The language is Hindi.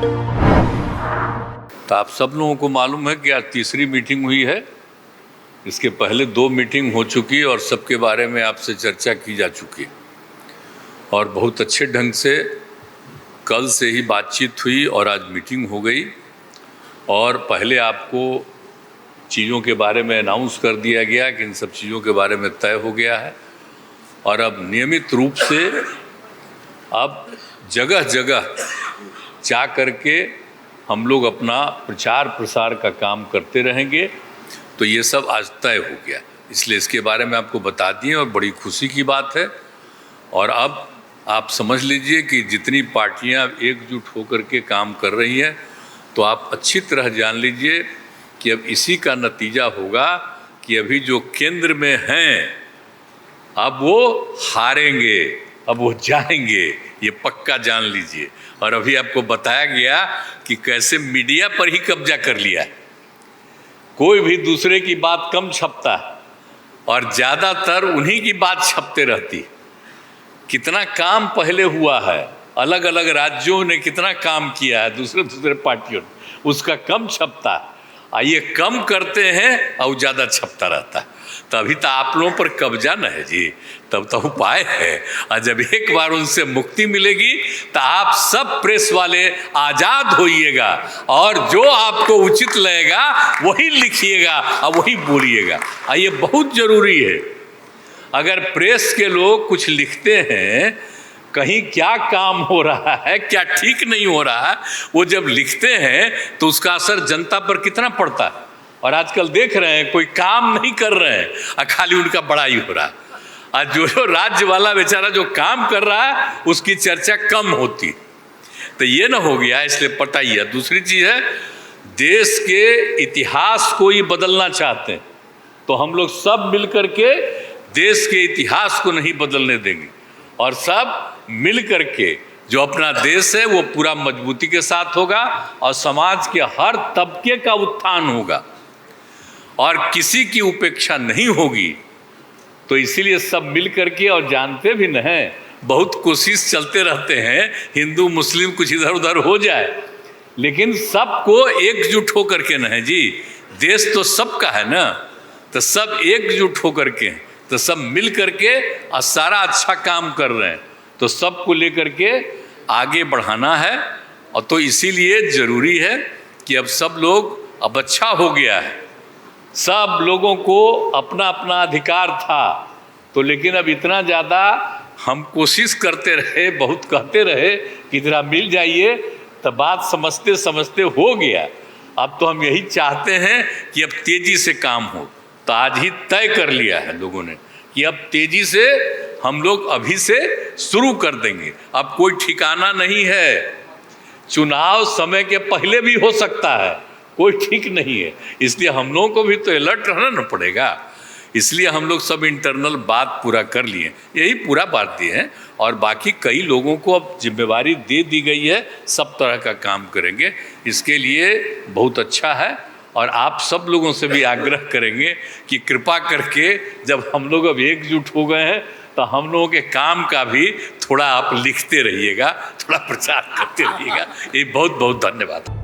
तो आप सब लोगों को मालूम है कि आज तीसरी मीटिंग हुई है। इसके पहले 2 मीटिंग हो चुकी और सबके बारे में आपसे चर्चा की जा चुकी है और बहुत अच्छे ढंग से कल से ही बातचीत हुई और आज मीटिंग हो गई। और पहले आपको चीज़ों के बारे में अनाउंस कर दिया गया कि इन सब चीज़ों के बारे में तय हो गया है और अब नियमित रूप से अब जगह जगह जा करके हम लोग अपना प्रचार प्रसार का काम करते रहेंगे। तो ये सब आज तय हो गया, इसलिए इसके बारे में आपको बता दिए और बड़ी खुशी की बात है। और अब आप समझ लीजिए कि जितनी पार्टियां एकजुट होकर के काम कर रही हैं, तो आप अच्छी तरह जान लीजिए कि अब इसी का नतीजा होगा कि अभी जो केंद्र में हैं अब वो हारेंगे, अब वो जाएंगे, ये पक्का जान लीजिए। और अभी आपको बताया गया कि कैसे मीडिया पर ही कब्जा कर लिया है। कोई भी दूसरे की बात कम छपता है और ज़्यादातर उन्हीं की बात छपते रहती। कितना काम पहले हुआ है, अलग अलग राज्यों ने कितना काम किया है, दूसरे पार्टियों ने, उसका कम छपता है। ये कम करते हैं और ज़्यादा छपता रहता है। तभी तो आप लोगों पर कब्जा न है जी, तब तो उपाय है। और जब एक बार उनसे मुक्ति मिलेगी तो आप सब प्रेस वाले आज़ाद होइएगा और जो आपको उचित लगेगा वही लिखिएगा और वही बोलिएगा। ये बहुत ज़रूरी है। अगर प्रेस के लोग कुछ लिखते हैं, कहीं क्या काम हो रहा है, क्या ठीक नहीं हो रहा है, वो जब लिखते हैं तो उसका असर जनता पर कितना पड़ता है। और आजकल देख रहे हैं कोई काम नहीं कर रहे हैं और खाली उनका बड़ाई हो रहा है। और जो राज्य वाला बेचारा जो काम कर रहा है उसकी चर्चा कम होती। तो ये ना हो गया, इसलिए पता ही है। दूसरी चीज़ है, देश के इतिहास को ही बदलना चाहते हैं तो हम लोग सब मिल करके देश के इतिहास को नहीं बदलने देंगे और सब मिल करके जो अपना देश है वो पूरा मजबूती के साथ होगा और समाज के हर तबके का उत्थान होगा और किसी की उपेक्षा नहीं होगी। तो इसीलिए सब मिल करके, और जानते भी न हैं, बहुत कोशिश चलते रहते हैं हिंदू मुस्लिम कुछ इधर उधर हो जाए, लेकिन सबको एकजुट होकर के न है जी। देश तो सबका है ना, तो सब एकजुट होकर के, तो सब मिल करके और सारा अच्छा काम कर रहे हैं। तो सबको लेकर के आगे बढ़ाना है। और तो इसीलिए ज़रूरी है कि अब सब लोग, अब अच्छा हो गया है, सब लोगों को अपना अपना अधिकार था तो, लेकिन अब इतना ज़्यादा हम कोशिश करते रहे, बहुत कहते रहे कि जरा मिल जाइए, तो बात समझते समझते हो गया। अब तो हम यही चाहते हैं कि अब तेज़ी से काम हो। तो आज ही तय कर लिया है लोगों ने कि अब तेज़ी से हम लोग अभी से शुरू कर देंगे। अब कोई ठिकाना नहीं है, चुनाव समय के पहले भी हो सकता है, कोई ठीक नहीं है। इसलिए हम लोगों को भी तो अलर्ट रहना न पड़ेगा। इसलिए हम लोग सब इंटरनल बात पूरा कर लिए, यही पूरा बात दिए हैं। और बाकी कई लोगों को अब जिम्मेवारी दे दी गई है, सब तरह का काम करेंगे। इसके लिए बहुत अच्छा है और आप सब लोगों से भी आग्रह करेंगे कि कृपा करके जब हम लोग अब एकजुट हो गए हैं तो हम लोगों के काम का भी थोड़ा आप लिखते रहिएगा, थोड़ा प्रचार करते रहिएगा। ये बहुत बहुत धन्यवाद।